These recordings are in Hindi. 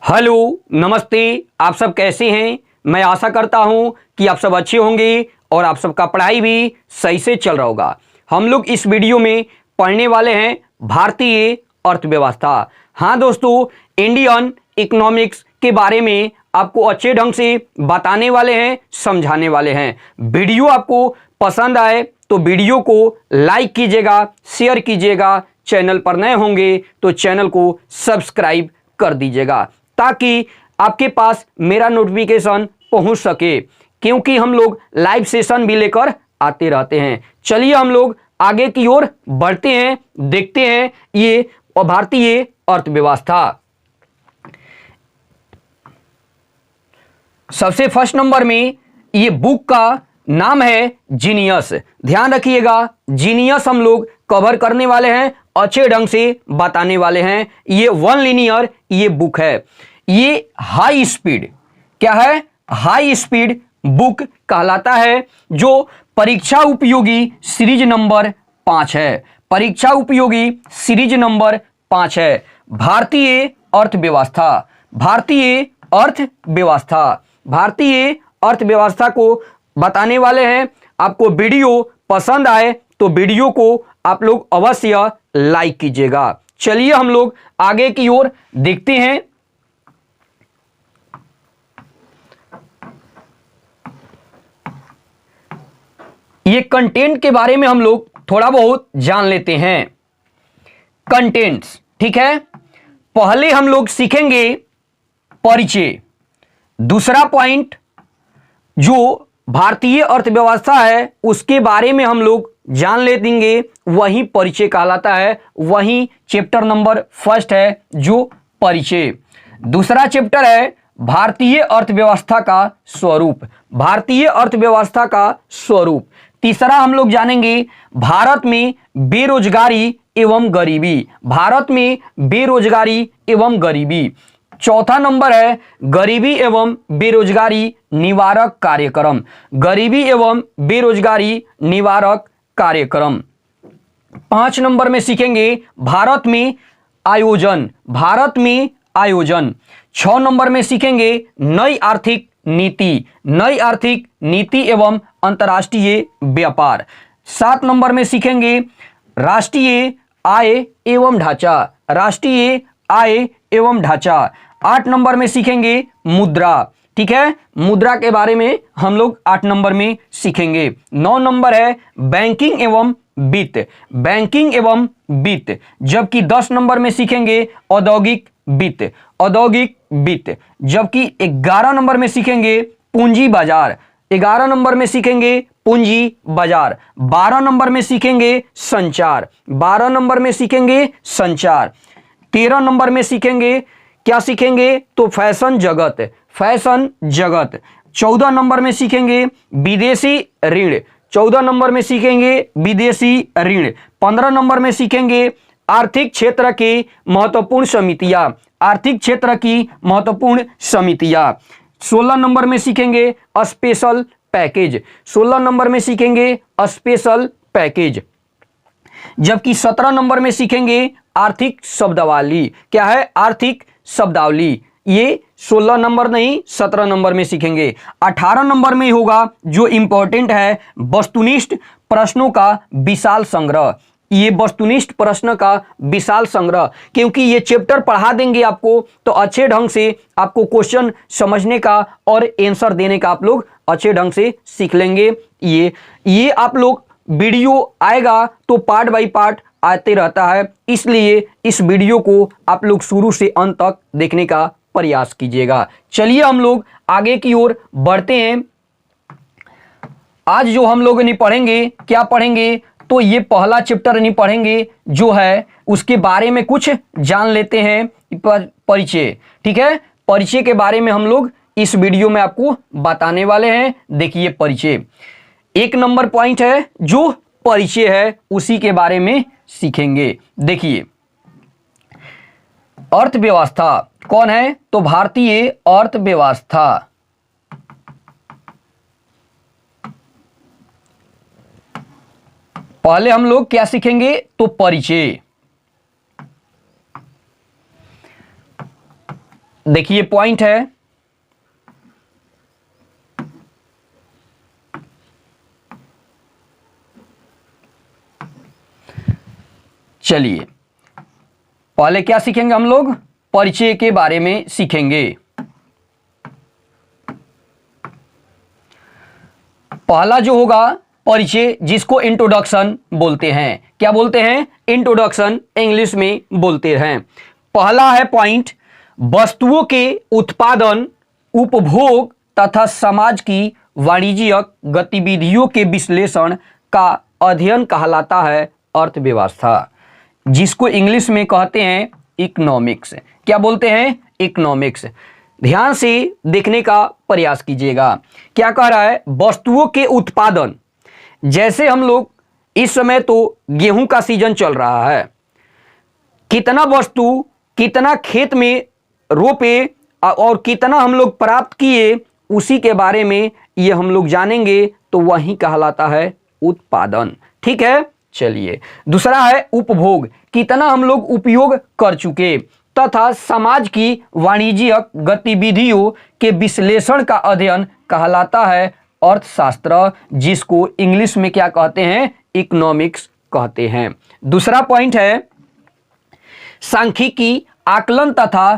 हेलो, नमस्ते। आप सब कैसे हैं? मैं आशा करता हूं कि आप सब अच्छे होंगे और आप सबका पढ़ाई भी सही से चल रहा होगा। हम लोग इस वीडियो में पढ़ने वाले हैं भारतीय अर्थव्यवस्था। हाँ दोस्तों, इंडियन इकोनॉमिक्स के बारे में आपको अच्छे ढंग से बताने वाले हैं, समझाने वाले हैं। वीडियो आपको पसंद आए तो वीडियो को लाइक कीजिएगा, शेयर कीजिएगा। चैनल पर नए होंगे तो चैनल को सब्सक्राइब कर दीजिएगा ताकि आपके पास मेरा नोटिफिकेशन पहुंच सके, क्योंकि हम लोग लाइव सेशन भी लेकर आते रहते हैं। चलिए हम लोग आगे की ओर बढ़ते हैं, देखते हैं ये भारतीय अर्थव्यवस्था। सबसे फर्स्ट नंबर में ये बुक का नाम है जीनियस। ध्यान रखिएगा, जीनियस हम लोग कवर करने वाले हैं, अच्छे ढंग से बताने वाले हैं। ये वन लिनियर ये बुक है। ये हाई स्पीड क्या है? हाई स्पीड बुक कहलाता है, जो परीक्षा उपयोगी सीरीज नंबर 5 है। परीक्षा उपयोगी सीरीज नंबर 5 है। भारतीय अर्थव्यवस्था, भारतीय अर्थव्यवस्था, भारतीय अर्थव्यवस्था को बताने वाले हैं। आपको वीडियो पसंद आए तो वीडियो को आप लोग अवश्य लाइक कीजिएगा। चलिए हम लोग आगे की ओर देखते हैं। ये कंटेंट के बारे में हम लोग थोड़ा बहुत जान लेते हैं। कंटेंट्स, ठीक है। पहले हम लोग सीखेंगे परिचय। दूसरा पॉइंट जो भारतीय अर्थव्यवस्था है उसके बारे में हम लोग जान लेंगे, वही परिचय कहलाता है। वही चैप्टर नंबर फर्स्ट है जो परिचय। दूसरा चैप्टर है भारतीय अर्थव्यवस्था का स्वरूप, भारतीय अर्थव्यवस्था का स्वरूप। तीसरा हम लोग जानेंगे भारत में बेरोजगारी एवं गरीबी, भारत में बेरोजगारी एवं गरीबी। चौथा नंबर है गरीबी एवं बेरोजगारी निवारक कार्यक्रम, गरीबी एवं बेरोजगारी निवारक कार्यक्रम। 5 नंबर में सीखेंगे भारत में आयोजन, भारत में आयोजन। 6 नंबर में सीखेंगे नई आर्थिक नीति, नई आर्थिक नीति एवं अंतर्राष्ट्रीय व्यापार। 7 नंबर में सीखेंगे राष्ट्रीय आय एवं ढांचा, राष्ट्रीय आय एवं ढांचा। 8 नंबर में सीखेंगे मुद्रा, ठीक है। मुद्रा के बारे में हम लोग 8 नंबर में सीखेंगे। 9 नंबर है बैंकिंग एवं वित्त, बैंकिंग एवं वित्त। जबकि 10 नंबर में सीखेंगे औद्योगिक वित्त, औद्योगिक वित्त। जबकि 11 नंबर में सीखेंगे पूंजी बाजार, 11 नंबर में सीखेंगे पूंजी बाजार। 12 नंबर में सीखेंगे संचार, 12 नंबर में सीखेंगे संचार। 13 नंबर में सीखेंगे क्या सीखेंगे? तो फैशन जगत, फैशन जगत। 14 नंबर में सीखेंगे विदेशी ऋण, 14 नंबर में सीखेंगे विदेशी ऋण। 15 नंबर में सीखेंगे आर्थिक क्षेत्र की महत्वपूर्ण समितियां, आर्थिक क्षेत्र की महत्वपूर्ण समितियां। 16 नंबर में सीखेंगे स्पेशल पैकेज, 16 नंबर में सीखेंगे स्पेशल पैकेज। जबकि 17 नंबर में सीखेंगे आर्थिक शब्दावली। क्या है? आर्थिक शब्दावली। ये 16 नंबर नहीं 17 नंबर में सीखेंगे। 18 नंबर में होगा जो इंपॉर्टेंट है वस्तुनिष्ठ प्रश्नों का विशाल संग्रह। ये वस्तुनिष्ठ प्रश्न का विशाल संग्रह, क्योंकि ये चैप्टर पढ़ा देंगे आपको तो अच्छे ढंग से आपको क्वेश्चन समझने का और आंसर देने का आप लोग अच्छे ढंग से सीख लेंगे। ये आप लोग वीडियो आएगा तो पार्ट बाय पार्ट आते रहता है, इसलिए इस वीडियो को आप लोग शुरू से अंत तक देखने का प्रयास कीजिएगा। चलिए हम लोग आगे की ओर बढ़ते हैं। आज जो हम लोग नहीं पढ़ेंगे, क्या पढ़ेंगे? तो ये पहला चैप्टर नहीं पढ़ेंगे जो है उसके बारे में कुछ जान लेते हैं, परिचय, ठीक है। परिचय के बारे में हम लोग इस वीडियो में आपको बताने वाले हैं। देखिए परिचय, 1 नंबर पॉइंट है जो परिचय है, उसी के बारे में सीखेंगे। देखिए अर्थव्यवस्था कौन है? तो भारतीय अर्थव्यवस्था। पहले हम लोग क्या सीखेंगे? तो परिचय। देखिए पॉइंट है, चलिए पहले क्या सीखेंगे हम लोग, परिचय के बारे में सीखेंगे। पहला जो होगा परिचय, जिसको इंट्रोडक्शन बोलते हैं। क्या बोलते हैं? इंट्रोडक्शन इंग्लिश में बोलते हैं। पहला है पॉइंट, वस्तुओं के उत्पादन, उपभोग तथा समाज की वाणिज्यिक गतिविधियों के विश्लेषण का अध्ययन कहलाता है अर्थव्यवस्था, जिसको इंग्लिश में कहते हैं इकोनॉमिक्स। क्या बोलते हैं? इकोनॉमिक्स। ध्यान से देखने का प्रयास कीजिएगा। क्या कह रहा है? वस्तुओं के उत्पादन, जैसे हम लोग इस समय तो गेहूं का सीजन चल रहा है, कितना वस्तु कितना खेत में रोपे और कितना हम लोग प्राप्त किए, उसी के बारे में ये हम लोग जानेंगे, तो वही कहलाता है उत्पादन। ठीक है, चलिए दूसरा है उपभोग, कितना हम लोग उपयोग कर चुके, तथा समाज की वाणिज्यिक गतिविधियों के विश्लेषण का अध्ययन कहलाता है अर्थशास्त्र, जिसको इंग्लिश में क्या कहते हैं? इकोनॉमिक्स कहते हैं। दूसरा पॉइंट है सांख्यिकी, आकलन तथा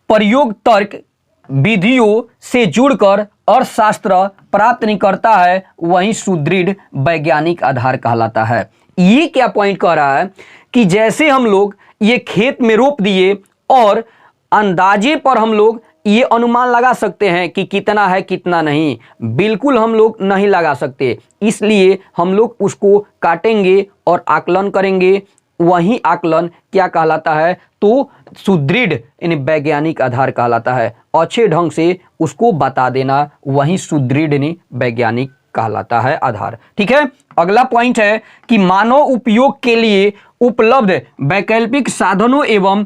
प्रयोग तर्क विधियों से जुड़कर अर्थशास्त्र प्राप्त नहीं करता है, वही सुदृढ़ वैज्ञानिक आधार कहलाता है। ये क्या पॉइंट कह रहा है कि जैसे हम लोग ये खेत में रोप दिए और अंदाजे पर हम लोग ये अनुमान लगा सकते हैं कि कितना है कितना नहीं, बिल्कुल हम लोग नहीं लगा सकते, इसलिए हम लोग उसको काटेंगे और आकलन करेंगे। वही आकलन क्या कहलाता है? तो सुदृढ़ यानी वैज्ञानिक आधार कहलाता है। अच्छे ढंग से उसको बता देना, वही सुदृढ़ यानी वैज्ञानिक कहलाता है आधार। ठीक है, अगला पॉइंट है कि मानव उपयोग के लिए उपलब्ध वैकल्पिक साधनों एवं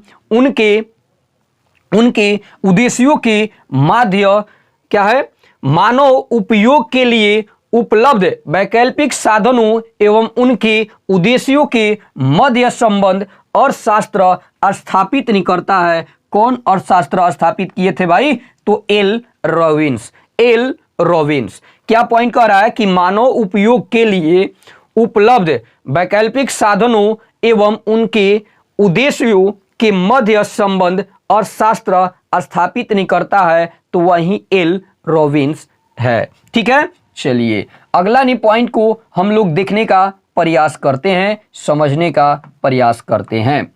उनके उद्देश्यों के माध्य क्या है? मानव उपयोग के लिए उपलब्ध वैकल्पिक साधनों एवं उनके उद्देश्यों के मध्य संबंध अर्थशास्त्र स्थापित नहीं करता है। कौन अर्थशास्त्र स्थापित किए थे भाई? तो एल रॉबिन्स। एल रॉबिन्स क्या पॉइंट कर रहा है कि मानव उपयोग के लिए उपलब्ध वैकल्पिक साधनों एवं उनके उद्देश्यों के मध्य संबंध अर्थशास्त्र स्थापित नहीं करता है, तो वही एल रॉबिन्स है। ठीक है, चलिए अगला नी पॉइंट को हम लोग देखने का प्रयास करते हैं, समझने का प्रयास करते हैं।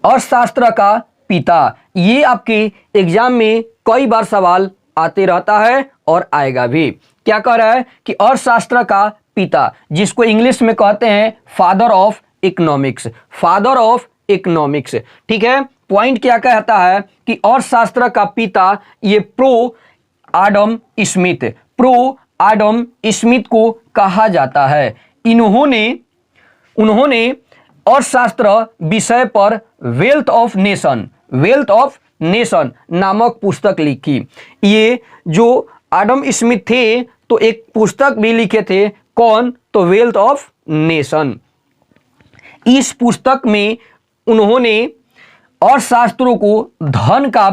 अर्थशास्त्र का पिता, ये आपके एग्जाम में कई बार सवाल आते रहता है और आएगा भी। क्या कह रहा है कि अर्थशास्त्र का पिता, जिसको इंग्लिश में कहते हैं father of economics. Father of economics. ठीक है, पॉइंट क्या कहता है कि अर्थशास्त्र का पिता ये pro Adam Smith, pro Adam Smith को कहा जाता है। उन्होंने अर्थशास्त्र विषय पर वेल्थ ऑफ नेशन नामक पुस्तक लिखी। ये जो आडम स्मिथ थे तो एक पुस्तक भी लिखे थे, कौन? तो वेल्थ ऑफ नेशन। इस पुस्तक में उन्होंने अर्थशास्त्रों को धन का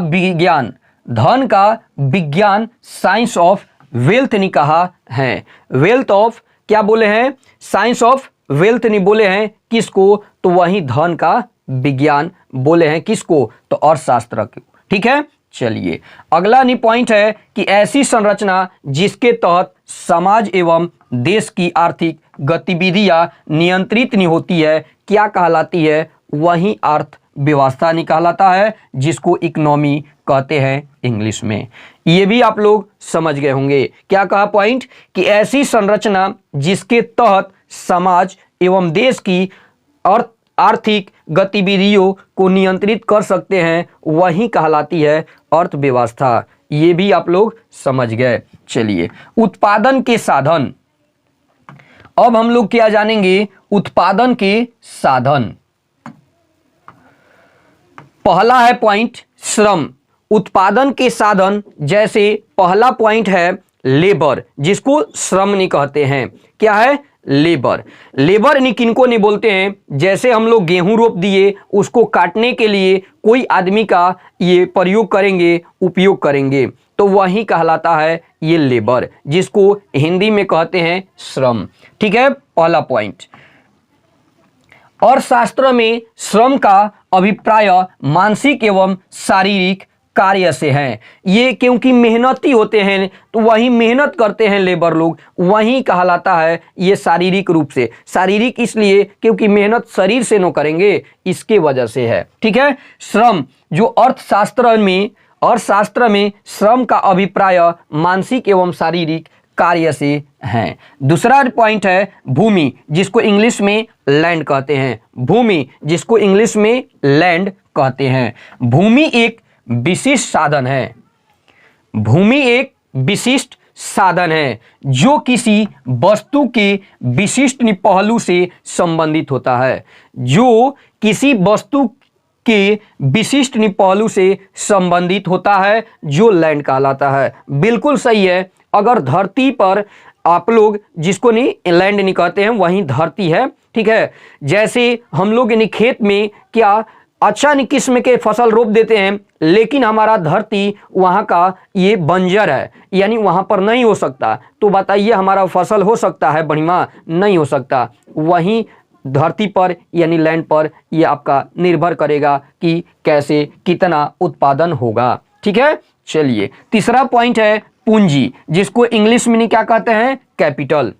विज्ञान साइंस ऑफ वेल्थ नहीं कहा है। वेल्थ ऑफ क्या बोले हैं? साइंस ऑफ वेल्थ नहीं बोले हैं। किसको? तो वही धन का विज्ञान बोले हैं। किसको? तो अर्थशास्त्र को। ठीक है, चलिए अगला नी पॉइंट है कि ऐसी संरचना जिसके तहत समाज एवं देश की आर्थिक गतिविधियां नियंत्रित नहीं होती है, क्या कहलाती है? वही अर्थव्यवस्था नहीं कहलाता है, जिसको इकोनॉमी कहते हैं इंग्लिश में। ये भी आप लोग समझ गए होंगे। क्या कहा पॉइंट? कि ऐसी संरचना जिसके तहत समाज एवं देश की आर्थिक गतिविधियों को नियंत्रित कर सकते हैं, वही कहलाती है अर्थव्यवस्था। ये भी आप लोग समझ गए। चलिए उत्पादन के साधन, अब हम लोग क्या जानेंगे? उत्पादन के साधन। पहला है पॉइंट श्रम। उत्पादन के साधन, जैसे पहला पॉइंट है लेबर, जिसको श्रम नहीं कहते हैं। क्या है? लेबर। लेबर नहीं किनको नहीं बोलते हैं? जैसे हम लोग गेहूं रोप दिए, उसको काटने के लिए कोई आदमी का ये प्रयोग करेंगे, उपयोग करेंगे, तो वही कहलाता है ये लेबर, जिसको हिंदी में कहते हैं श्रम। ठीक है, पहला पॉइंट। अर्थशास्त्र में श्रम का अभिप्राय मानसिक एवं शारीरिक कार्य से है। ये क्योंकि मेहनती होते हैं तो वही मेहनत करते हैं लेबर लोग, वही कहलाता है ये शारीरिक रूप से। शारीरिक इसलिए क्योंकि मेहनत शरीर से न करेंगे, इसके वजह से है। ठीक है, श्रम जो अर्थशास्त्र में श्रम का अभिप्राय मानसिक एवं शारीरिक कार्य से हैं। दूसरा पॉइंट है भूमि, जिसको इंग्लिश में लैंड कहते हैं। भूमि, जिसको इंग्लिश में लैंड कहते हैं। भूमि एक विशिष्ट साधन है। भूमि एक विशिष्ट साधन है जो किसी वस्तु के विशिष्ट पहलू से संबंधित होता है। जो किसी वस्तु के विशिष्ट पहलू से संबंधित होता है, जो लैंड कहलाता है। बिल्कुल सही है। अगर धरती पर आप लोग जिसको नहीं लैंड नहीं कहते हैं, वहीं धरती है। ठीक है, जैसे हम लोग यानी खेत में क्या अच्छा किस्म के फसल रोप देते हैं, लेकिन हमारा धरती वहाँ का ये बंजर है, यानी वहाँ पर नहीं हो सकता, तो बताइए हमारा फसल हो सकता है बढ़िया? नहीं हो सकता। वहीं धरती पर यानी लैंड पर ये आपका निर्भर करेगा कि कैसे कितना उत्पादन होगा। ठीक है, चलिए तीसरा पॉइंट है पूंजी, जिसको इंग्लिश में क्या कहते हैं? कैपिटल।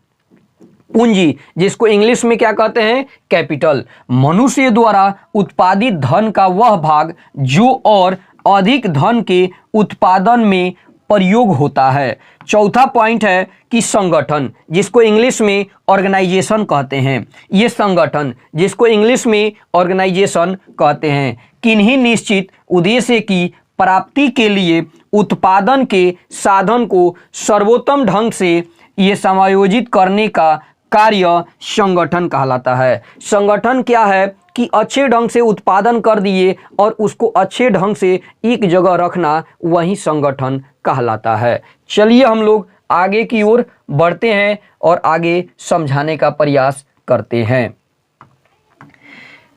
पूंजी, जिसको इंग्लिश में क्या कहते हैं? कैपिटल। मनुष्य द्वारा उत्पादित धन का वह भाग जो और अधिक धन के उत्पादन में प्रयोग होता है। चौथा पॉइंट है कि संगठन, जिसको इंग्लिश में ऑर्गेनाइजेशन कहते हैं। ये संगठन, जिसको इंग्लिश में ऑर्गेनाइजेशन कहते हैं, किन्हीं निश्चित उद्देश्य की प्राप्ति के लिए उत्पादन के साधन को सर्वोत्तम ढंग से ये समायोजित करने का कार्य संगठन कहलाता है। संगठन क्या है कि अच्छे ढंग से उत्पादन कर दिए और उसको अच्छे ढंग से एक जगह रखना, वही संगठन कहलाता है। चलिए हम लोग आगे की ओर बढ़ते हैं और आगे समझाने का प्रयास करते हैं।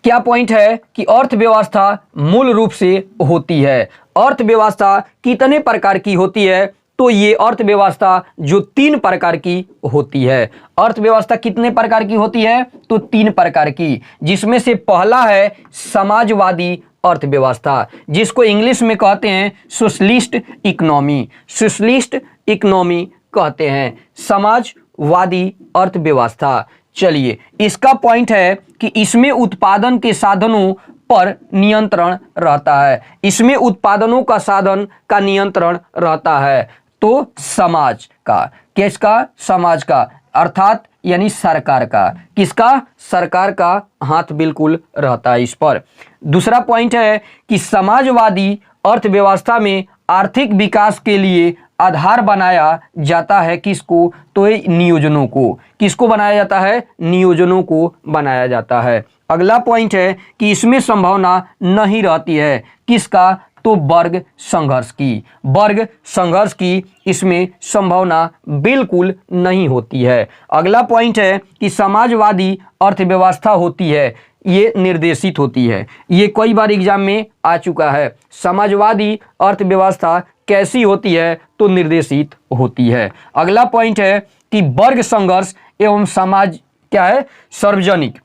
क्या पॉइंट है कि अर्थव्यवस्था मूल रूप से होती है। अर्थव्यवस्था कितने प्रकार की होती है? तो ये अर्थव्यवस्था जो 3 प्रकार की होती है। अर्थव्यवस्था कितने प्रकार की होती है? तो 3 प्रकार की, जिसमें से पहला है समाजवादी अर्थव्यवस्था, जिसको इंग्लिश में कहते हैं सोशलिस्ट इकोनॉमी। सोशलिस्ट इकोनॉमी कहते हैं समाजवादी अर्थव्यवस्था। चलिए, इसका पॉइंट है कि इसमें उत्पादन के साधनों पर नियंत्रण रहता है। इसमें उत्पादनों का साधन का नियंत्रण रहता है। तो समाज का, किसका? समाज का, अर्थात यानी सरकार का। किसका? सरकार का हाथ बिल्कुल रहता है इस पर। दूसरा पॉइंट है कि समाजवादी अर्थव्यवस्था में आर्थिक विकास के लिए आधार बनाया जाता है। किसको? तो नियोजनों को। किसको बनाया जाता है? नियोजनों को बनाया जाता है। अगला पॉइंट है कि इसमें संभावना नहीं रहती है। किसका? तो वर्ग संघर्ष की। वर्ग संघर्ष की इसमें संभावना बिल्कुल नहीं होती है। अगला पॉइंट है कि समाजवादी अर्थव्यवस्था होती है, ये निर्देशित होती है। ये कई बार एग्जाम में आ चुका है। समाजवादी अर्थव्यवस्था कैसी होती है? तो निर्देशित होती है। अगला पॉइंट है कि वर्ग संघर्ष एवं समाज क्या है? सार्वजनिक।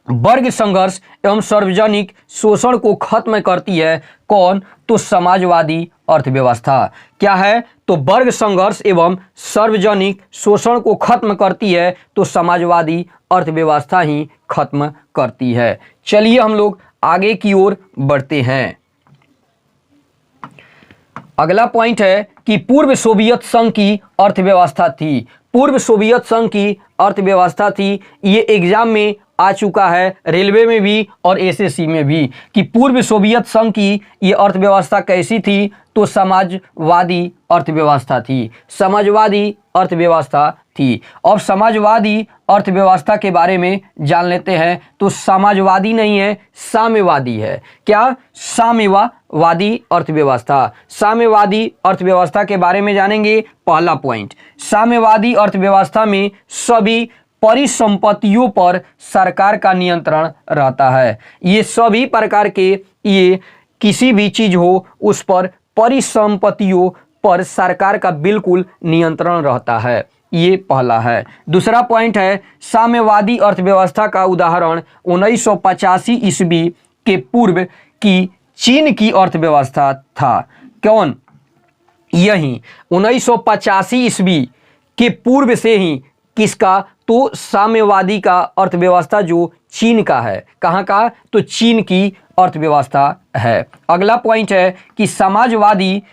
वर्ग संघर्ष एवं सार्वजनिक शोषण को खत्म करती है। कौन? तो समाजवादी अर्थव्यवस्था। क्या है? तो वर्ग संघर्ष एवं सार्वजनिक शोषण को खत्म करती है, तो समाजवादी अर्थव्यवस्था ही खत्म करती है। चलिए हम लोग आगे की ओर बढ़ते हैं। अगला पॉइंट है कि पूर्व सोवियत संघ की अर्थव्यवस्था थी। पूर्व सोवियत संघ की अर्थव्यवस्था थी। ये एग्जाम में आ चुका है, रेलवे में भी और एसएससी में भी, कि पूर्व सोवियत संघ की ये अर्थव्यवस्था कैसी थी? तो समाजवादी अर्थव्यवस्था थी। समाजवादी अर्थव्यवस्था थी। अब समाजवादी अर्थव्यवस्था के बारे में जान लेते हैं। तो समाजवादी नहीं है, साम्यवादी है। क्या? साम्यवादी अर्थव्यवस्था। साम्यवादी अर्थव्यवस्था के बारे में जानेंगे। पहला पॉइंट, साम्यवादी अर्थव्यवस्था में सभी परिसंपत्तियों पर सरकार का नियंत्रण रहता है। ये सभी प्रकार के ये किसी भी चीज हो उस पर परिसंपत्तियों पर सरकार का बिल्कुल नियंत्रण रहता है। ये पहला है। दूसरा पॉइंट है साम्यवादी अर्थव्यवस्था का उदाहरण 1985 ईस्वी के पूर्व की चीन की अर्थव्यवस्था था। कौन? यही 1985 ईस्वी के पूर्व से ही किसका? तो साम्यवादी का अर्थव्यवस्था जो चीन का है। कहाँ का? तो चीन की अर्थव्यवस्था है। अगला पॉइंट है कि समाजवादी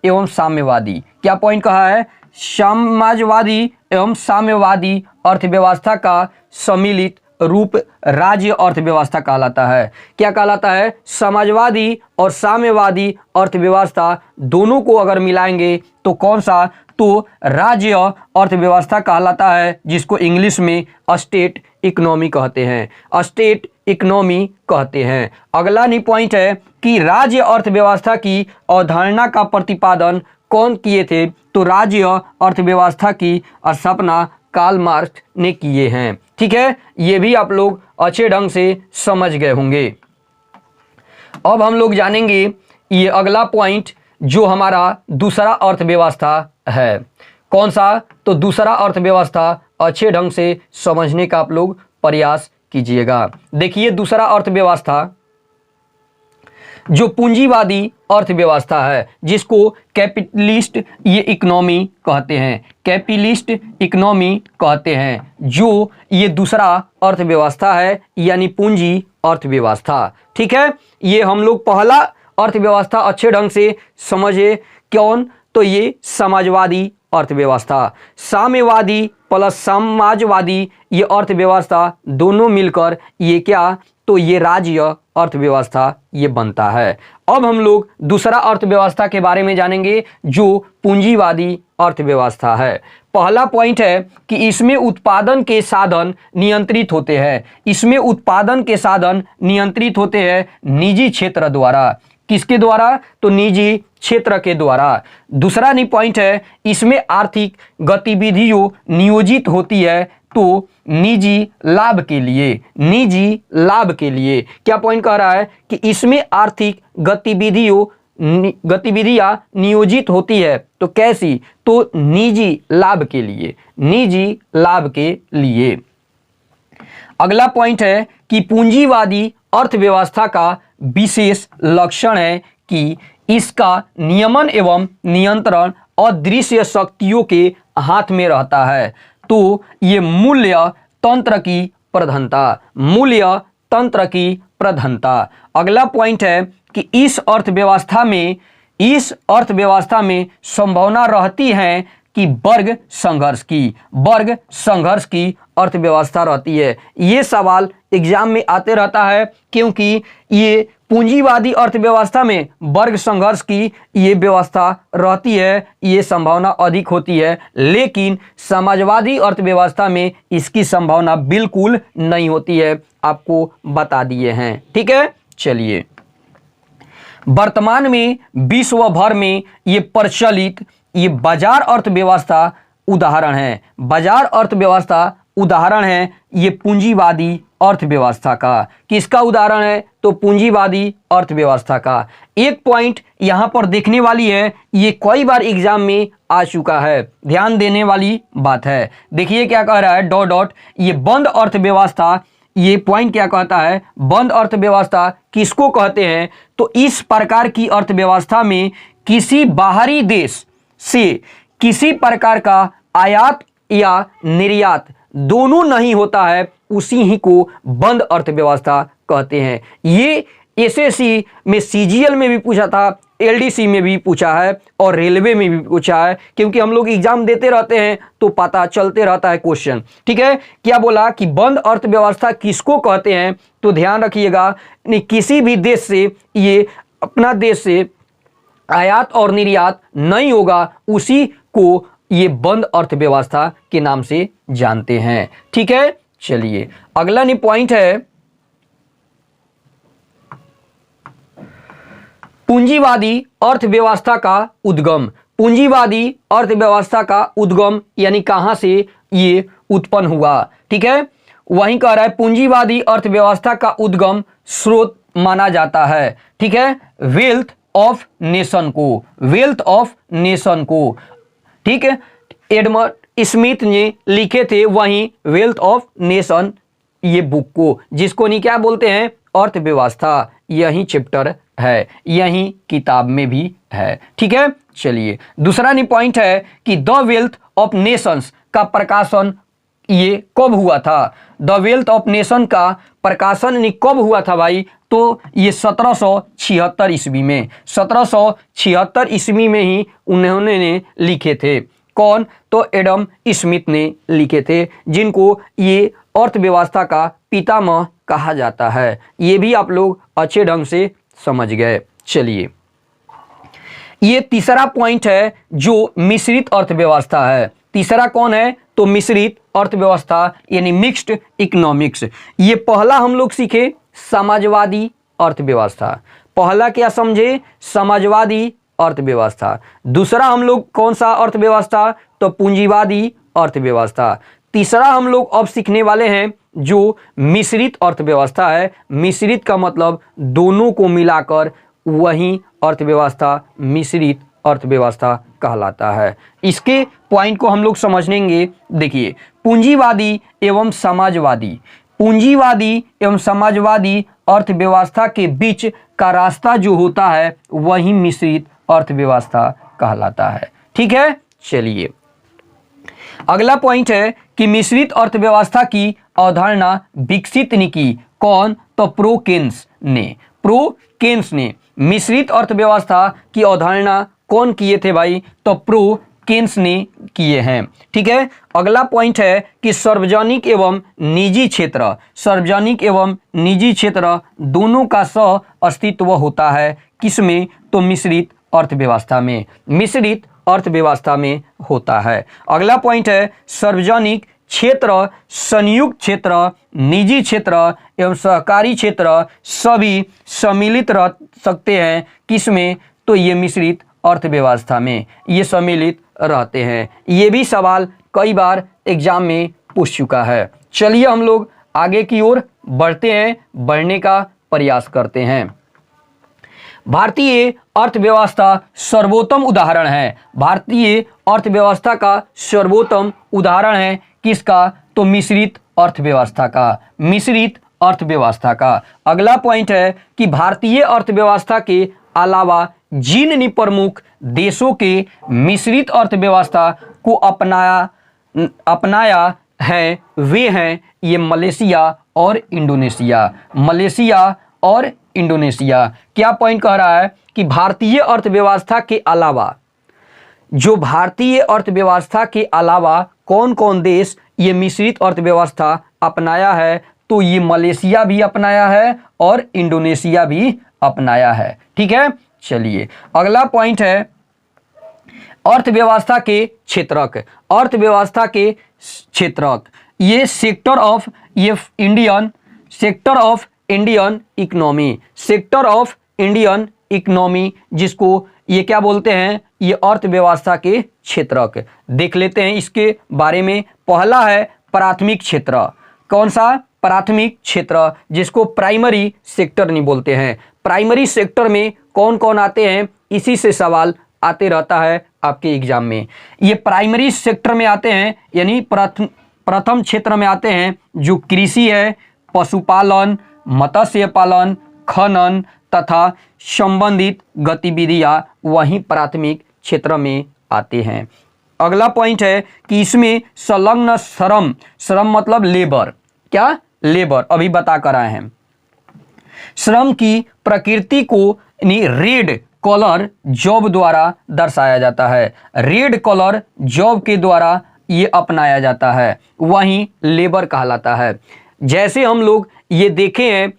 एवं साम्यवादी, क्या पॉइंट कहा है? समाजवादी एवं साम्यवादी अर्थव्यवस्था का सम्मिलित रूप राज्य अर्थव्यवस्था कहलाता है। क्या कहलाता है? समाजवादी और साम्यवादी अर्थव्यवस्था दोनों को अगर मिलाएंगे तो कौन सा? तो राज्य अर्थव्यवस्था कहलाता है, जिसको इंग्लिश में स्टेट इकोनॉमी कहते हैं। स्टेट इकोनॉमी कहते हैं। अगला पॉइंट है कि राज्य अर्थव्यवस्था की अवधारणा का प्रतिपादन कौन किए थे? तो राज्य अर्थव्यवस्था की स्थापना कार्ल मार्क्स ने किए हैं। ठीक है, ये भी आप लोग अच्छे ढंग से समझ गए होंगे। अब हम लोग जानेंगे ये अगला पॉइंट जो हमारा दूसरा अर्थव्यवस्था है। कौन सा? तो दूसरा अर्थव्यवस्था अच्छे ढंग से समझने का आप लोग प्रयास कीजिएगा। देखिए दूसरा अर्थव्यवस्था जो पूंजीवादी अर्थव्यवस्था है, जिसको कैपिटलिस्ट ये इकोनॉमी कहते हैं। कैपिटलिस्ट इकोनॉमी कहते हैं, जो ये दूसरा अर्थव्यवस्था है, यानी पूंजी अर्थव्यवस्था। ठीक है, ये हम लोग पहला अर्थव्यवस्था अच्छे ढंग से समझे। कौन? तो ये समाजवादी अर्थव्यवस्था। साम्यवादी प्लस समाजवादी ये अर्थव्यवस्था दोनों मिलकर ये क्या? तो ये राज्य अर्थव्यवस्था ये बनता है। अब हम लोग दूसरा अर्थव्यवस्था के बारे में जानेंगे जो पूंजीवादी अर्थव्यवस्था है। पहला पॉइंट है कि इसमें उत्पादन के साधन नियंत्रित होते हैं। इसमें उत्पादन के साधन नियंत्रित होते हैं निजी क्षेत्र द्वारा। किसके द्वारा? तो निजी क्षेत्र के द्वारा। दूसरा पॉइंट है इसमें आर्थिक गतिविधियों नियोजित होती है तो निजी लाभ के लिए। निजी लाभ के लिए क्या पॉइंट कह रहा है? कि इसमें आर्थिक गतिविधियां नियोजित होती है तो कैसी? तो निजी लाभ के लिए। निजी लाभ के लिए। अगला पॉइंट है कि पूंजीवादी अर्थव्यवस्था का विशेष लक्षण है कि इसका नियमन एवं नियंत्रण अदृश्य शक्तियों के हाथ में रहता है। तो ये मूल्य तंत्र की प्रधानता। मूल्य तंत्र की प्रधानता। अगला पॉइंट है कि इस अर्थव्यवस्था में संभावना रहती है कि वर्ग संघर्ष की अर्थव्यवस्था रहती है। ये सवाल एग्जाम में आते रहता है, क्योंकि ये पूंजीवादी अर्थव्यवस्था में वर्ग संघर्ष की ये व्यवस्था रहती है, ये संभावना अधिक होती है। लेकिन समाजवादी अर्थव्यवस्था में इसकी संभावना बिल्कुल नहीं होती है, आपको बता दिए हैं। ठीक है, चलिए वर्तमान में विश्व भर में ये प्रचलित ये बाजार अर्थव्यवस्था उदाहरण है। बाजार अर्थव्यवस्था उदाहरण है ये पूंजीवादी अर्थव्यवस्था का। किसका उदाहरण है? तो पूंजीवादी अर्थव्यवस्था का। एक पॉइंट यहां पर देखने वाली है, ये कई बार एग्जाम में आ चुका है, ध्यान देने वाली बात है। देखिए क्या कह रहा है, डॉट डॉट, ये बंद अर्थव्यवस्था। ये पॉइंट क्या कहता है? बंद अर्थव्यवस्था किसको कहते हैं? तो इस प्रकार की अर्थव्यवस्था में किसी बाहरी देश से किसी प्रकार का आयात या निर्यात दोनों नहीं होता है, उसी ही को बंद अर्थव्यवस्था कहते हैं। ये एसएससी में सीजीएल में भी पूछा था, एलडीसी में भी पूछा है और रेलवे में भी पूछा है, क्योंकि हम लोग एग्जाम देते रहते हैं तो पता चलते रहता है क्वेश्चन। ठीक है, क्या बोला कि बंद अर्थव्यवस्था किसको कहते हैं? तो ध्यान रखिएगा, किसी भी देश से ये अपना देश से आयात और निर्यात नहीं होगा, उसी को ये बंद अर्थव्यवस्था के नाम से जानते हैं। ठीक है, चलिए अगला पॉइंट है पूंजीवादी अर्थव्यवस्था का उद्गम। पूंजीवादी अर्थव्यवस्था का उद्गम यानी कहां से ये उत्पन्न हुआ। ठीक है, वहीं कह रहा है पूंजीवादी अर्थव्यवस्था का उद्गम स्रोत माना जाता है, ठीक है, वेल्थ ऑफ नेशन को, वेल्थ ऑफ नेशन को, ठीक है, एडमंड स्मिथ ने लिखे थे वहीं वेल्थ ऑफ नेशन ये बुक को, जिसको नहीं क्या बोलते हैं, अर्थव्यवस्था, यही चैप्टर है, यही किताब में भी है, ठीक है। चलिए दूसरा नी पॉइंट है कि द वेल्थ ऑफ नेशंस का प्रकाशन ये कब हुआ था, द वेल्थ ऑफ नेशन का प्रकाशन कब हुआ था भाई, तो ये 1776 ईस्वी में, 1776 ईस्वी में ही उन्होंने लिखे थे। कौन, तो एडम स्मिथ ने लिखे थे, जिनको ये अर्थव्यवस्था का पितामह कहा जाता है। ये भी आप लोग अच्छे ढंग से समझ गए। चलिए ये तीसरा पॉइंट है जो मिश्रित अर्थव्यवस्था है। तीसरा कौन है, तो मिश्रित अर्थव्यवस्था यानी मिक्स्ड इकोनॉमिक्स। ये पहला हम लोग सीखे समाजवादी अर्थव्यवस्था, पहला क्या समझे, समाजवादी अर्थव्यवस्था। दूसरा हम लोग कौन सा अर्थव्यवस्था, तो पूंजीवादी अर्थव्यवस्था। तीसरा हम लोग अब सीखने वाले हैं जो मिश्रित अर्थव्यवस्था है। मिश्रित का मतलब दोनों को मिलाकर वही अर्थव्यवस्था मिश्रित अर्थव्यवस्था कहलाता है। इसके पॉइंट को हम लोग समझेंगे। देखिए पूंजीवादी एवं समाजवादी, पूंजीवादी एवं समाजवादी अर्थव्यवस्था के बीच का रास्ता जो होता है वही मिश्रित अर्थव्यवस्था कहलाता है, ठीक है। चलिए अगला पॉइंट है कि मिश्रित अर्थव्यवस्था की अवधारणा विकसित नहीं की, कौन, तो प्रो केन्स ने, प्रो केन्स ने मिश्रित अर्थव्यवस्था की अवधारणा कौन किए थे भाई, तो प्रो केन्स ने किए हैं, ठीक है। अगला पॉइंट है कि सार्वजनिक एवं निजी क्षेत्र, सार्वजनिक एवं निजी क्षेत्र दोनों का सह अस्तित्व होता है, किसमें, तो मिश्रित अर्थव्यवस्था में, मिश्रित अर्थव्यवस्था में होता है। अगला पॉइंट है सार्वजनिक क्षेत्र, संयुक्त क्षेत्र, निजी क्षेत्र एवं सहकारी क्षेत्र सभी सम्मिलित रह सकते हैं, किसमें, तो ये मिश्रित अर्थव्यवस्था में ये सम्मिलित रहते हैं। ये भी सवाल कई बार एग्जाम में पूछ चुका है। चलिए हम लोग आगे की ओर बढ़ते हैं, बढ़ने का प्रयास करते हैं। भारतीय अर्थव्यवस्था सर्वोत्तम उदाहरण है, भारतीय अर्थव्यवस्था का सर्वोत्तम उदाहरण है किसका, तो मिश्रित अर्थव्यवस्था का, मिश्रित अर्थव्यवस्था का। अगला पॉइंट है कि भारतीय अर्थव्यवस्था के अलावा जिन प्रमुख देशों के मिश्रित अर्थव्यवस्था को अपनाया है वे हैं ये मलेशिया और इंडोनेशिया, मलेशिया और इंडोनेशिया। क्या पॉइंट कह रहा है कि भारतीय अर्थव्यवस्था के अलावा, जो भारतीय अर्थव्यवस्था के अलावा कौन कौन देश ये मिश्रित अर्थव्यवस्था अपनाया है, तो ये मलेशिया भी अपनाया है और इंडोनेशिया भी अपनाया है, ठीक है। चलिए अगला पॉइंट है अर्थव्यवस्था के क्षेत्रक, अर्थव्यवस्था के क्षेत्रक, ये सेक्टर ऑफ ये Indian, sector of Indian economy, sector of Indian economy जिसको ये क्या बोलते हैं, ये अर्थव्यवस्था के क्षेत्रक। देख लेते हैं इसके बारे में। पहला है प्राथमिक क्षेत्र, कौन सा, प्राथमिक क्षेत्र जिसको प्राइमरी सेक्टर नहीं बोलते हैं। प्राइमरी सेक्टर में कौन कौन आते हैं, इसी से सवाल आते रहता है आपके एग्जाम में। ये प्राइमरी सेक्टर में आते हैं यानी प्रथम क्षेत्र में आते हैं जो कृषि है, पशुपालन, मत्स्य पालन, खनन तथा संबंधित गतिविधियां वहीं प्राथमिक क्षेत्र में आते हैं। अगला पॉइंट है कि इसमें संलग्न श्रम, श्रम मतलब लेबर, क्या, लेबर, अभी बता कर आए हैं। श्रम की प्रकृति को रेड कलर जॉब द्वारा दर्शाया जाता है, रेड कलर जॉब के द्वारा ये अपनाया जाता है, वहीं लेबर कहलाता है। जैसे हम लोग ये देखे हैं,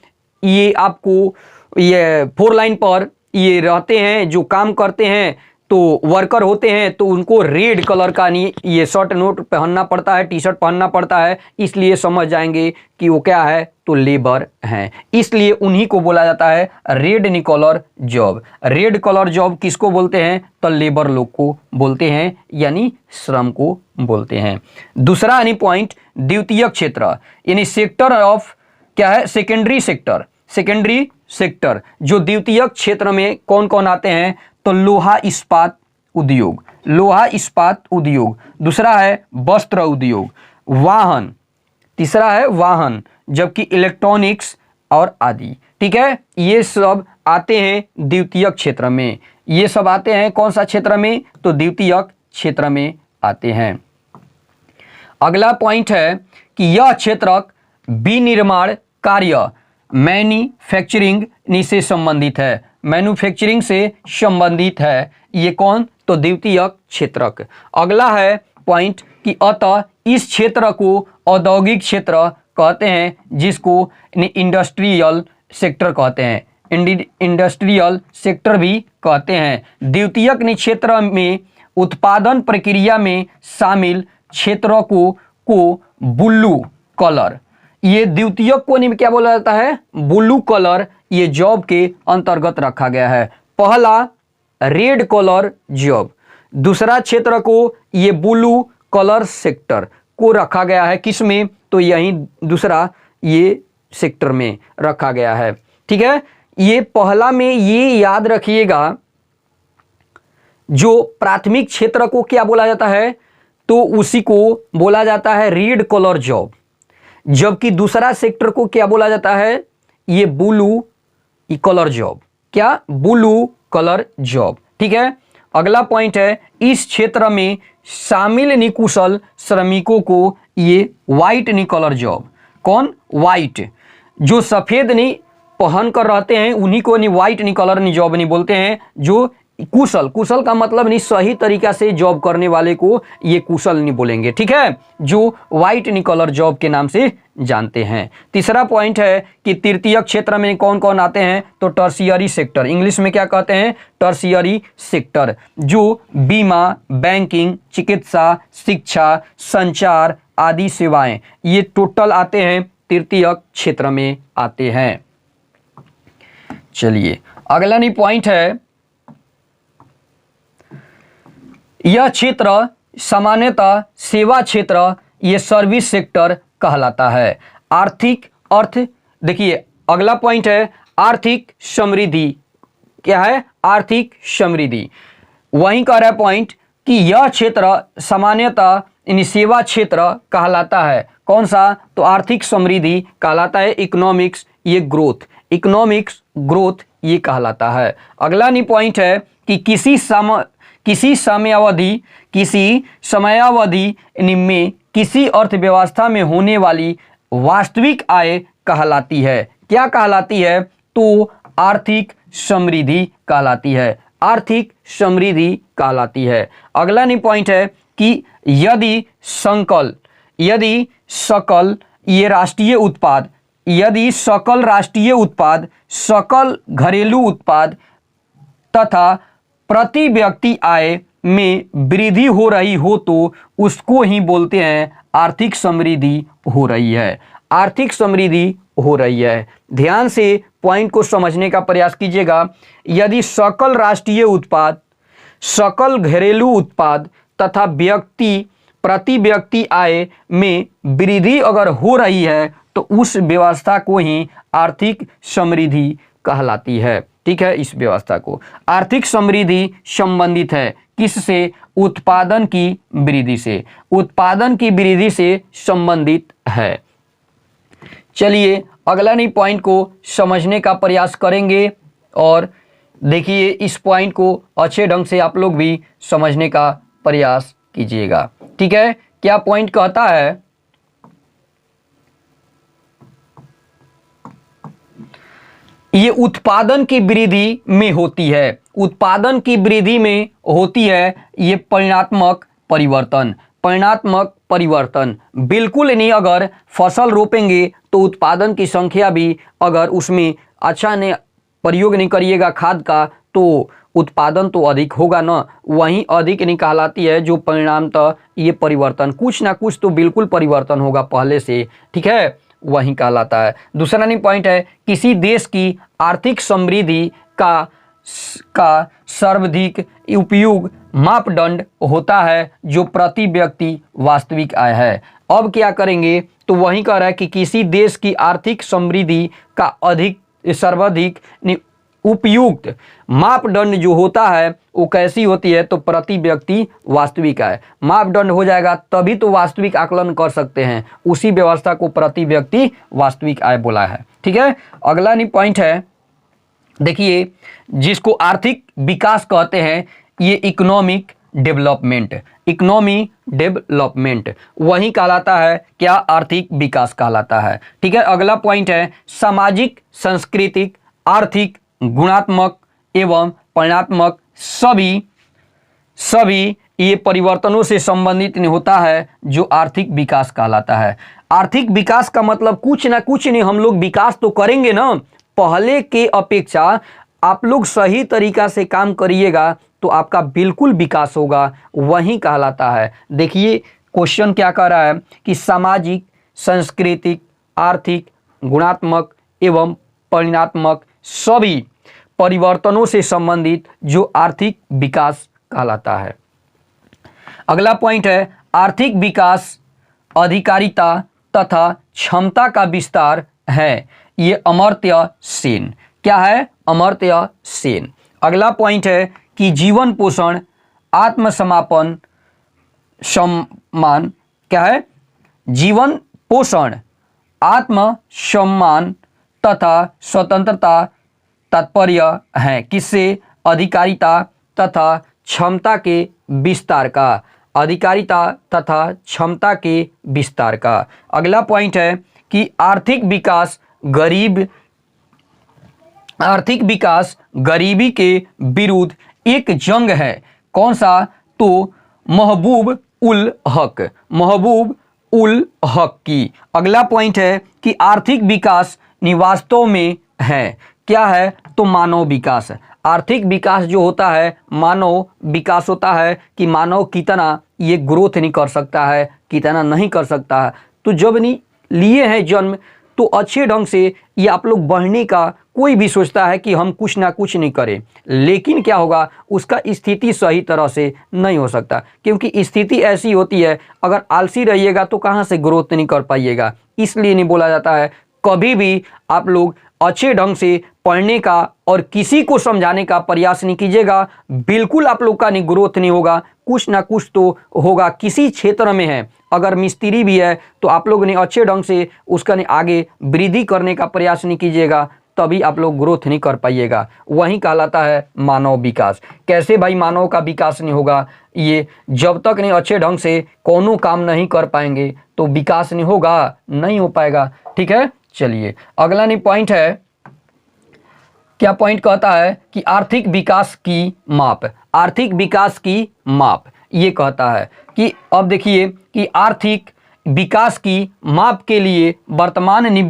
ये आपको ये 4 लाइन पर ये रहते हैं जो काम करते हैं, तो वर्कर होते हैं, तो उनको रेड कलर का नहीं ये शर्ट नोट पहनना पड़ता है, टी शर्ट पहनना पड़ता है, इसलिए समझ जाएंगे कि वो क्या है, तो लेबर हैं, इसलिए उन्हीं को बोला जाता है red collar job. Red collar job किसको बोलते हैं, तो लेबर लोग को बोलते हैं, यानी श्रम को बोलते हैं। दूसरा यानी पॉइंट द्वितीयक क्षेत्र यानी सेक्टर ऑफ क्या है, सेकेंडरी सेक्टर, सेकेंडरी सेक्टर, जो द्वितीयक क्षेत्र में कौन कौन आते हैं, तो लोहा इस्पात उद्योग, लोहा इस्पात उद्योग। दूसरा है वस्त्र उद्योग, वाहन, तीसरा है वाहन, जबकि इलेक्ट्रॉनिक्स और आदि। ठीक है, ये सब आते हैं द्वितीयक क्षेत्र में। ये सब आते हैं कौन सा क्षेत्र में, तो द्वितीयक क्षेत्र में आते हैं। अगला पॉइंट है कि यह क्षेत्र विनिर्माण कार्य मैन्युफैक्चरिंग से संबंधित है, मैन्युफैक्चरिंग से संबंधित है। ये कौन, तो द्वितीयक क्षेत्रक। अगला है पॉइंट कि अतः इस क्षेत्र को औद्योगिक क्षेत्र कहते हैं, जिसको इंडस्ट्रियल सेक्टर कहते हैं, इंडस्ट्रियल सेक्टर भी कहते हैं। द्वितीयक क्षेत्र में उत्पादन प्रक्रिया में शामिल क्षेत्रों को ब्लू कलर, ये द्वितीयक को क्या बोला जाता है, ब्लू कलर, ये जॉब के अंतर्गत रखा गया है। पहला रेड कलर जॉब, दूसरा क्षेत्र को ये ब्लू कलर सेक्टर को रखा गया है, किसमें, तो यही दूसरा ये सेक्टर में रखा गया है। ठीक है, ये पहला में ये याद रखिएगा, जो प्राथमिक क्षेत्र को क्या बोला जाता है, तो उसी को बोला जाता है रेड कलर जॉब, जबकि दूसरा सेक्टर को क्या बोला जाता है, ये ब्लू कलर जॉब, क्या, ब्लू कलर जॉब। ठीक है, अगला पॉइंट है इस क्षेत्र में शामिल निकुशल श्रमिकों को ये व्हाइट कलर जॉब, कौन, व्हाइट, जो सफेद नहीं पहन कर रहते हैं उन्हीं को व्हाइट कलर जॉब नहीं बोलते हैं। जो कुशल, कुशल का मतलब नहीं, सही तरीका से जॉब करने वाले को ये कुशल नहीं बोलेंगे। ठीक है, जो व्हाइट कलर जॉब के नाम से जानते हैं। तीसरा पॉइंट है कि तृतीयक क्षेत्र में कौन कौन आते हैं, तो टर्शियरी सेक्टर, इंग्लिश में क्या कहते हैं, टर्शियरी सेक्टर, जो बीमा, बैंकिंग, चिकित्सा, शिक्षा, संचार आदि सेवाएं, ये टोटल आते हैं तृतीयक क्षेत्र में आते हैं। चलिए अगला पॉइंट है, यह क्षेत्र सामान्यतः सेवा क्षेत्र, ये सर्विस सेक्टर कहलाता है। आर्थिक अर्थ, देखिए अगला पॉइंट है आर्थिक समृद्धि, क्या है, आर्थिक समृद्धि। वहीं कह रहा है पॉइंट कि यह क्षेत्र सामान्यतः सेवा क्षेत्र कहलाता है, कौन सा, तो आर्थिक समृद्धि कहलाता है। इकोनॉमिक्स, ये ग्रोथ, इकोनॉमिक्स ग्रोथ ये कहलाता है। अगला पॉइंट है कि किसी समयावधि में किसी अर्थव्यवस्था में होने वाली वास्तविक आय कहलाती है, क्या कहलाती है, तो आर्थिक समृद्धि कहलाती है, आर्थिक समृद्धि कहलाती है। अगला पॉइंट है कि यदि सकल ये राष्ट्रीय उत्पाद, यदि सकल राष्ट्रीय उत्पाद, सकल घरेलू उत्पाद तथा प्रति व्यक्ति आय में वृद्धि हो रही हो तो उसको ही बोलते हैं आर्थिक समृद्धि हो रही है, आर्थिक समृद्धि हो रही है। ध्यान से पॉइंट को समझने का प्रयास कीजिएगा। यदि सकल राष्ट्रीय उत्पाद, सकल घरेलू उत्पाद तथा प्रति व्यक्ति आय में वृद्धि अगर हो रही है तो उस व्यवस्था को ही आर्थिक समृद्धि कहलाती है। ठीक है, इस व्यवस्था को आर्थिक समृद्धि संबंधित है किससे, उत्पादन की वृद्धि से, उत्पादन की वृद्धि से संबंधित है। चलिए अगला पॉइंट को समझने का प्रयास करेंगे और देखिए इस पॉइंट को अच्छे ढंग से आप लोग भी समझने का प्रयास कीजिएगा। ठीक है, क्या पॉइंट कहता है, ये उत्पादन की वृद्धि में होती है, उत्पादन की वृद्धि में होती है ये परिणात्मक परिवर्तन, परिणात्मक परिवर्तन। बिल्कुल नहीं, अगर फसल रोपेंगे तो उत्पादन की संख्या भी अगर उसमें अच्छा ने प्रयोग नहीं करिएगा खाद का तो उत्पादन तो अधिक होगा ना, वहीं अधिक नहीं कहलाती है जो परिणामतः ये परिवर्तन, कुछ ना कुछ तो बिल्कुल परिवर्तन होगा पहले से। ठीक है, वही कहलाता है। दूसरा पॉइंट है किसी देश की आर्थिक समृद्धि का सर्वाधिक उपयोग मापदंड होता है जो प्रति व्यक्ति वास्तविक आय है। अब क्या करेंगे, तो वही कह रहा है कि किसी देश की आर्थिक समृद्धि का अधिक सर्वाधिक उपयुक्त मापदंड जो होता है वो कैसी होती है, तो प्रति व्यक्ति वास्तविक आय मापदंड हो जाएगा, तभी तो वास्तविक आकलन कर सकते हैं। उसी व्यवस्था को प्रति व्यक्ति वास्तविक आय बोला है। ठीक है, अगला पॉइंट है, देखिए, जिसको आर्थिक विकास कहते हैं, ये इकोनॉमिक डेवलपमेंट, इकोनॉमी डेवलपमेंट वही कहलाता है, क्या, आर्थिक विकास कहलाता है। ठीक है, अगला पॉइंट है सामाजिक, सांस्कृतिक, आर्थिक, गुणात्मक एवं परिणात्मक सभी ये परिवर्तनों से संबंधित नहीं होता है, जो आर्थिक विकास कहलाता है। आर्थिक विकास का मतलब कुछ ना कुछ नहीं, हम लोग विकास तो करेंगे ना, पहले के अपेक्षा आप लोग सही तरीका से काम करिएगा तो आपका बिल्कुल विकास होगा, वही कहलाता है। देखिए क्वेश्चन क्या कह रहा है कि सामाजिक, सांस्कृतिक, आर्थिक, गुणात्मक एवं परिणात्मक सभी परिवर्तनों से संबंधित जो आर्थिक विकास कहलाता है। अगला पॉइंट है आर्थिक विकास अधिकारिता तथा क्षमता का विस्तार है, ये अमर्त्य सेन। क्या है, अमर्त्य सेन। अगला पॉइंट है कि जीवन पोषण, आत्मसमापन, सम्मान, क्या है, जीवन पोषण, आत्मसम्मान तथा स्वतंत्रता तात्पर्य है किससे, अधिकारिता तथा क्षमता के विस्तार का, अधिकारिता तथा क्षमता के विस्तार का। अगला पॉइंट है कि आर्थिक विकास गरीबी के विरुद्ध एक जंग है, कौन सा, तो महबूब उल हक की। अगला पॉइंट है कि आर्थिक विकास वास्तव में है, क्या है, तो मानव विकास। आर्थिक विकास जो होता है मानव विकास होता है कि मानव कितना ये ग्रोथ नहीं कर सकता है, कितना नहीं कर सकता है। तो जब नहीं लिए हैं जन्म तो अच्छे ढंग से ये आप लोग बढ़ने का, कोई भी सोचता है कि हम कुछ ना कुछ नहीं करें, लेकिन क्या होगा, उसका स्थिति सही तरह से नहीं हो सकता, क्योंकि स्थिति ऐसी होती है, अगर आलसी रहिएगा तो कहाँ से ग्रोथ नहीं कर पाइएगा। इसलिए नहीं बोला जाता है, कभी भी आप लोग अच्छे ढंग से पढ़ने का और किसी को समझाने का प्रयास नहीं कीजिएगा, बिल्कुल आप लोग का नहीं ग्रोथ नहीं होगा, कुछ ना कुछ तो होगा। किसी क्षेत्र में है, अगर मिस्त्री भी है तो आप लोग ने अच्छे ढंग से उसका आगे वृद्धि करने का प्रयास नहीं कीजिएगा, तभी आप लोग ग्रोथ नहीं कर पाइएगा। वही कहलाता है मानव विकास। कैसे भाई मानव का विकास नहीं होगा, ये जब तक नहीं अच्छे ढंग से कोनो काम नहीं कर पाएंगे तो विकास नहीं होगा, नहीं हो पाएगा। ठीक है, चलिए अगला पॉइंट है, क्या पॉइंट कहता है कि आर्थिक विकास की माप, आर्थिक विकास की माप ये कहता है कि अब देखिए कि आर्थिक विकास की माप के लिए वर्तमान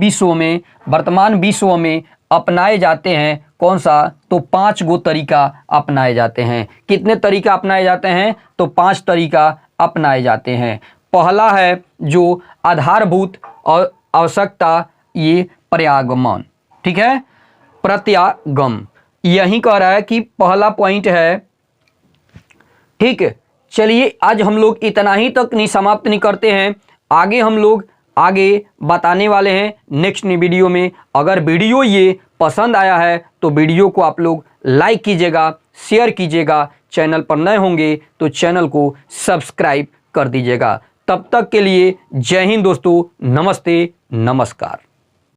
विश्व में अपनाए जाते हैं, कौन सा, तो 5 गो तरीका अपनाए जाते हैं। कितने तरीका अपनाए जाते हैं, तो 5 तरीका अपनाए जाते हैं। पहला है जो आधारभूत और आवश्यकता, ये प्रत्यागमन, ठीक है, प्रत्यागम यही कह रहा है कि पहला पॉइंट है। ठीक है, चलिए आज हम लोग इतना ही तक नहीं समाप्त नहीं करते हैं, आगे हम लोग आगे बताने वाले हैं नेक्स्ट वीडियो में। अगर वीडियो ये पसंद आया है तो वीडियो को आप लोग लाइक कीजिएगा, शेयर कीजिएगा, चैनल पर नए होंगे तो चैनल को सब्सक्राइब कर दीजिएगा। तब तक के लिए जय हिंद दोस्तों, नमस्ते, नमस्कार।